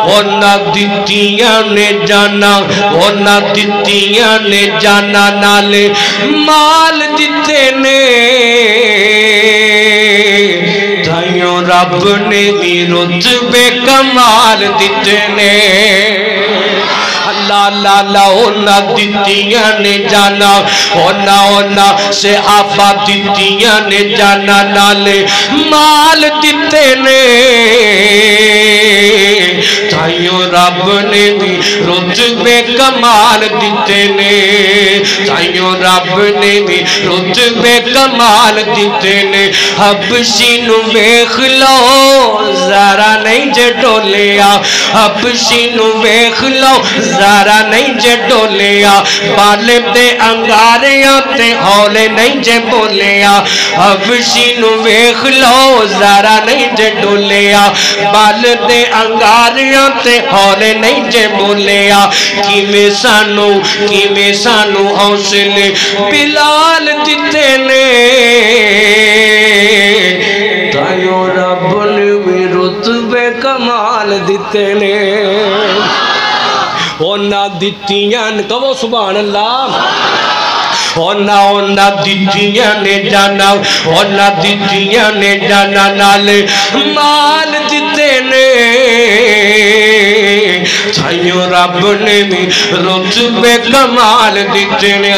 ਉਹਨਾਂ ਦਿੱਤੀਆਂ ਨੇ ਜਾਨਾਂ, ਉਹਨਾਂ ਦਿੱਤੀਆਂ ਨੇ ਜਾਨਾਂ ਨਾਲੇ ਮਾਲ ਦਿੱਤੇ ਨੇ ਤਾਈਓ ਰੱਬ ਨੇ ਵੀ ਰੁਤਬੇ ਕਮਾਲ ਦਿੱਤੇ ਨੇ अल्लाह अल्लाह ओना दित्तियां ने जाना ओना ओना से आपा दित्तियां ने जाना नाले माल दिते ने ताइयों रब ने भी रुतबे कमाल दिते ने ताइयों रब ने भी रुतबे कमाल दिते ने हबशी नू वेख लो ज़रा नहीं जे डोलिया हबशी नू वेख लो ज़रा नहीं जे डोलिया बालिब दे अंगारियां ते हौले नहीं जे बोलिया हबशी नू वेख लो ज़रा नहीं जे डोलिया बालिब दे अंगारियां ते हौले नहीं जे बोलिया किवें सानू हौसले बिलाल दिते ने तायो रब ने भी रुतबे कमाल दिते ने ओना दित्तियां कहो सुभान अल्लाह ओना ओना दित्तियां ने जाना ओना दित्तियां ने जाना नाले माल दिते ने ताइयों रब ने भी रुतबे कमाल दिते ने।